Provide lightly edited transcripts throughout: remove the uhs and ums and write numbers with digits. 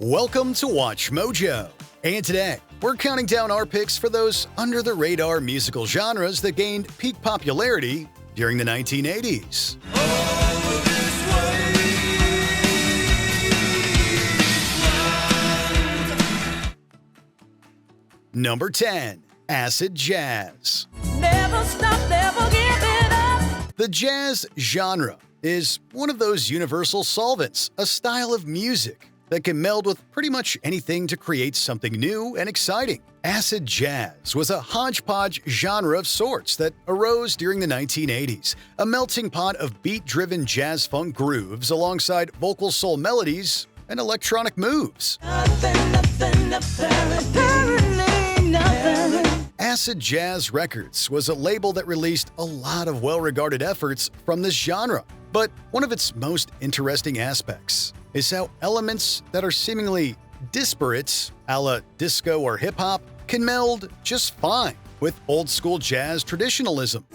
Welcome to Watch Mojo, and today we're counting down our picks for those under-the-radar musical genres that gained peak popularity during the 1980s. Number 10. Acid Jazz. Never stop, never give it up. The jazz genre is one of those universal solvents, a style of music that can meld with pretty much anything to create something new and exciting. Acid jazz was a hodgepodge genre of sorts that arose during the 1980s, a melting pot of beat-driven jazz-funk grooves alongside vocal soul melodies and electronic moves. Apparently nothing. Acid Jazz Records was a label that released a lot of well-regarded efforts from this genre, but one of its most interesting aspects is how elements that are seemingly disparate, a la disco or hip-hop, can meld just fine with old-school jazz traditionalism.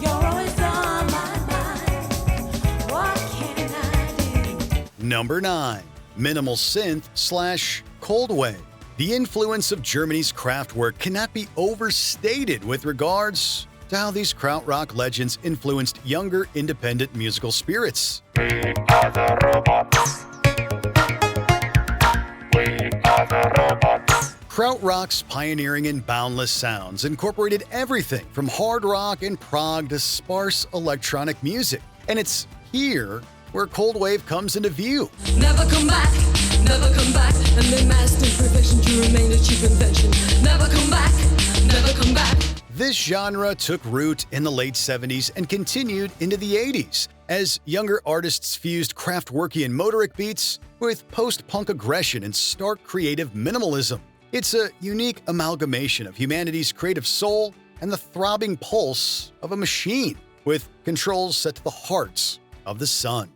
You're always on my mind. What can I do? Number 9. Minimal Synth/Coldwave. The influence of Germany's Kraftwerk cannot be overstated with regards to how these krautrock legends influenced younger independent musical spirits. We are the robots. We are the robots. Krautrock's pioneering and boundless sounds incorporated everything from hard rock and prog to sparse electronic music. And it's here where Coldwave comes into view. Never come back, and they masked imperfection to remain a cheap invention. Never come back, never come back. This genre took root in the late 70s and continued into the 80s as younger artists fused Kraftwerkian motoric beats with post-punk aggression and stark creative minimalism. It's a unique amalgamation of humanity's creative soul and the throbbing pulse of a machine, with controls set to the heart of the sun.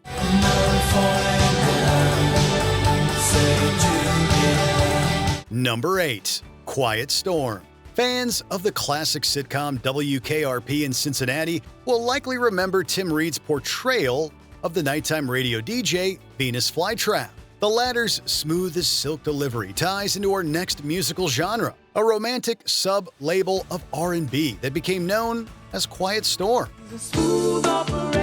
Number 8. Quiet Storm. Fans of the classic sitcom WKRP in Cincinnati will likely remember Tim Reed's portrayal of the nighttime radio DJ Venus Flytrap. The latter's smooth as silk delivery ties into our next musical genre, a romantic sub-label of R&B that became known as Quiet Storm. The smooth operator.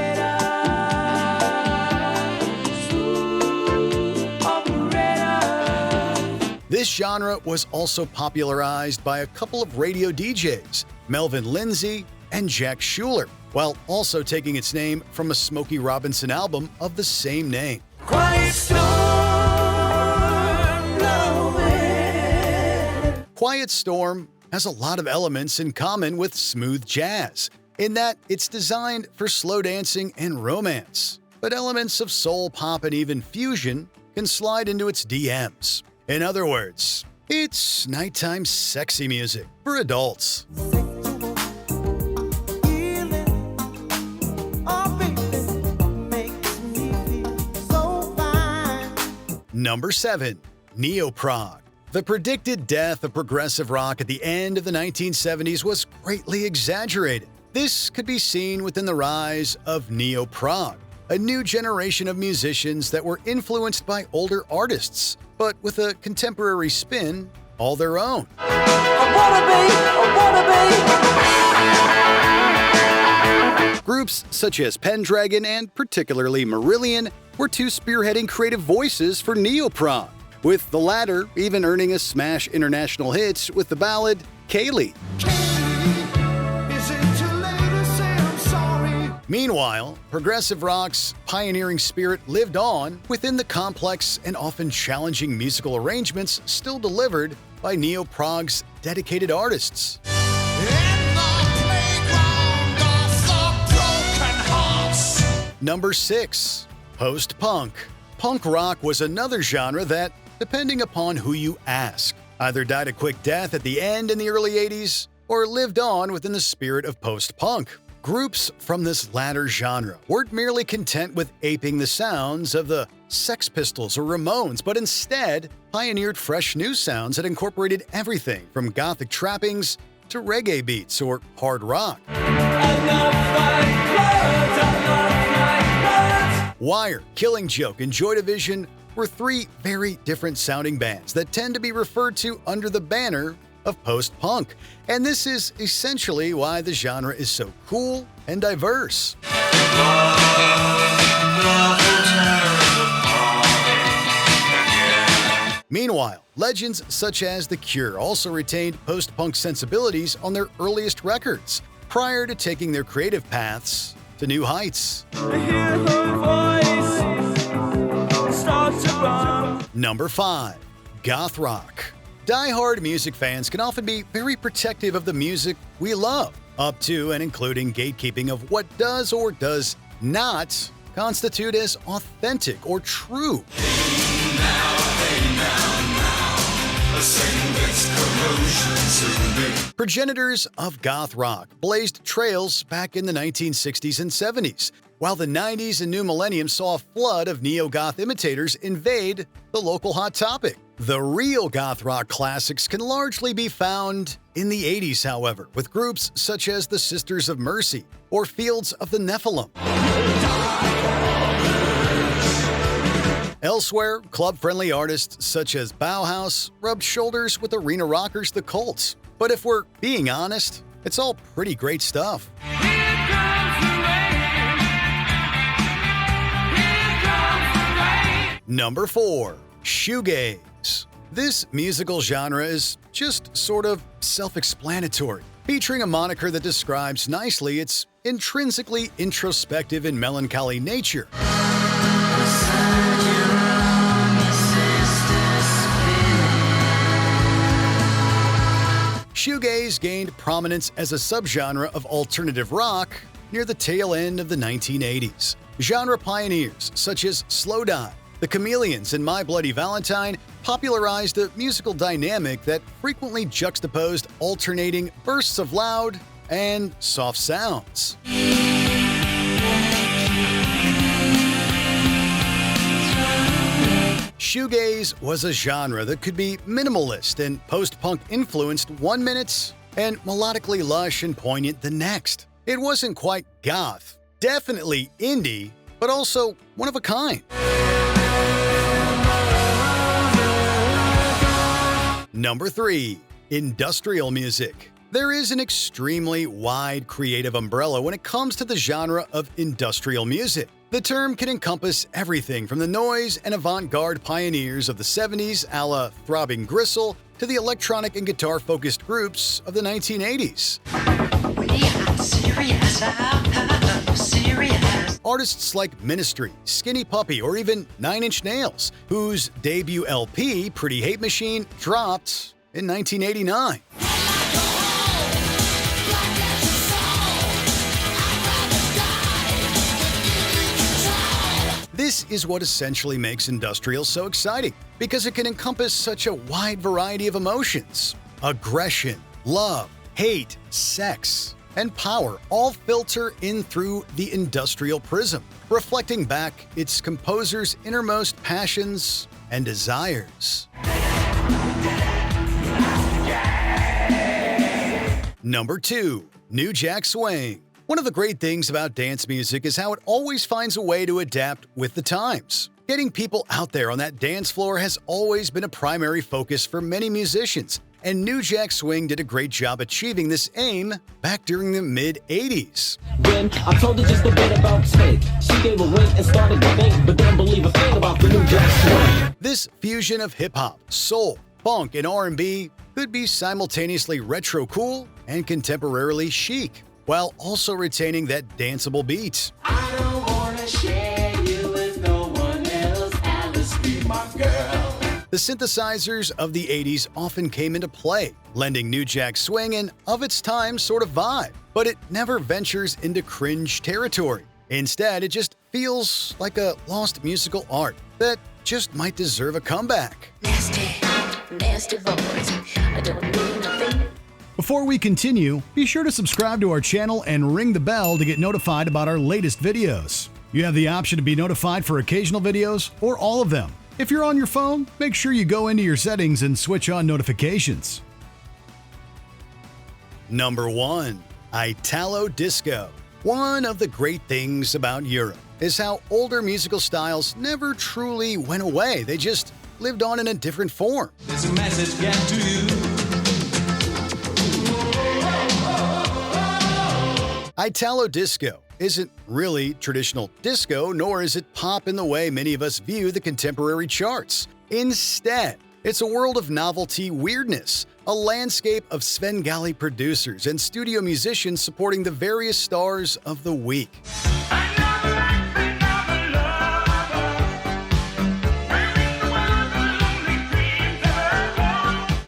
This genre was also popularized by a couple of radio DJs, Melvin Lindsay and Jack Schuler, while also taking its name from a Smokey Robinson album of the same name. Quiet storm blowing. Quiet Storm has a lot of elements in common with smooth jazz, in that it's designed for slow dancing and romance, but elements of soul, pop, and even fusion can slide into its DMs. In other words, it's nighttime sexy music for adults. Number 7. Neoprog. The predicted death of progressive rock at the end of the 1970s was greatly exaggerated. This could be seen within the rise of Neo-Prog, a new generation of musicians that were influenced by older artists, but with a contemporary spin all their own. Groups such as Pendragon and particularly Marillion were two spearheading creative voices for Neoprog, with the latter even earning a smash international hits with the ballad Kaylee. Meanwhile, progressive rock's pioneering spirit lived on within the complex and often challenging musical arrangements still delivered by Neoprog's dedicated artists. Number 6. Post-punk. Punk rock was another genre that, depending upon who you ask, either died a quick death at the end in the early 80s or lived on within the spirit of post-punk. Groups from this latter genre weren't merely content with aping the sounds of the Sex Pistols or Ramones, but instead pioneered fresh new sounds that incorporated everything from gothic trappings to reggae beats or hard rock. Wire, Killing Joke, and Joy Division were three very different sounding bands that tend to be referred to under the banner of post-punk, and this is essentially why the genre is so cool and diverse. Meanwhile, legends such as The Cure also retained post-punk sensibilities on their earliest records, prior to taking their creative paths to new heights. Number 5. Goth Rock. Die-hard music fans can often be very protective of the music we love, up to and including gatekeeping of what does or does not constitute as authentic or true. Progenitors of goth rock blazed trails back in the 1960s and 70s, while the 90s and new millennium saw a flood of neo-goth imitators invade the local hot topic. The real goth rock classics can largely be found in the 80s, however, with groups such as the Sisters of Mercy or Fields of the Nephilim. Elsewhere, club-friendly artists such as Bauhaus rubbed shoulders with arena rockers The Cult. But if we're being honest, it's all pretty great stuff. Number 4. Shoegaze. This musical genre is just sort of self-explanatory, featuring a moniker that describes nicely its intrinsically introspective and melancholy nature. Shoegaze gained prominence as a subgenre of alternative rock near the tail end of the 1980s. Genre pioneers such as Slowdive, The Chameleons, and My Bloody Valentine popularized a musical dynamic that frequently juxtaposed alternating bursts of loud and soft sounds. Shoegaze was a genre that could be minimalist and post-punk influenced one minute and melodically lush and poignant the next. It wasn't quite goth, definitely indie, but also one of a kind. Number 3. Industrial music. There is an extremely wide creative umbrella when it comes to the genre of industrial music. The term can encompass everything from the noise and avant-garde pioneers of the 70s a la Throbbing Gristle to the electronic and guitar-focused groups of the 1980s. Artists like Ministry, Skinny Puppy, or even 9 Inch Nails, whose debut LP, Pretty Hate Machine, dropped in 1989. This is what essentially makes industrial so exciting, because it can encompass such a wide variety of emotions. Aggression, love, hate, sex, and power all filter in through the industrial prism, reflecting back its composer's innermost passions and desires. Number 2. New Jack Swing. One of the great things about dance music is how it always finds a way to adapt with the times. Getting people out there on that dance floor has always been a primary focus for many musicians, and New Jack Swing did a great job achieving this aim back during the mid-80s. When I told her just a bit about Synth, she gave a wink and started to think, but didn't believe a thing about the New Jack Swing. This fusion of hip-hop, soul, funk, and R&B could be simultaneously retro-cool and contemporarily chic, while also retaining that danceable beat. I don't wanna share you with no one else, Alice, be my girl. The synthesizers of the 80s often came into play, lending New Jack Swing an of its time sort of vibe, but it never ventures into cringe territory. Instead, it just feels like a lost musical art that just might deserve a comeback. Nasty, nasty boys. I don't mean nothing. Before we continue, be sure to subscribe to our channel and ring the bell to get notified about our latest videos. You have the option to be notified for occasional videos or all of them. If you're on your phone, make sure you go into your settings and switch on notifications. Number 1. Italo Disco. One of the great things about Europe is how older musical styles never truly went away. They just lived on in a different form. There's a message get to you. Italo Disco isn't really traditional disco, nor is it pop in the way many of us view the contemporary charts. Instead, it's a world of novelty weirdness, a landscape of Svengali producers and studio musicians supporting the various stars of the week.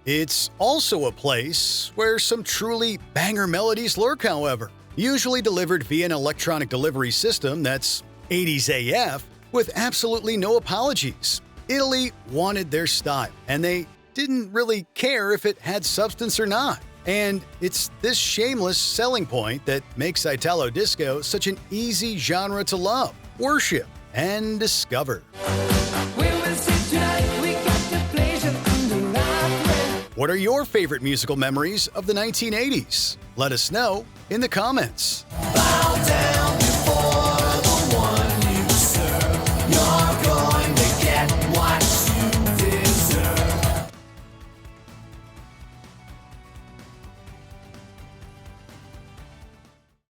It's also a place where some truly banger melodies lurk, however, usually delivered via an electronic delivery system that's 80s AF with absolutely no apologies. Italy wanted their style, and they didn't really care if it had substance or not. And it's this shameless selling point that makes Italo Disco such an easy genre to love, worship, and discover. What are your favorite musical memories of the 1980s? Let us know in the comments.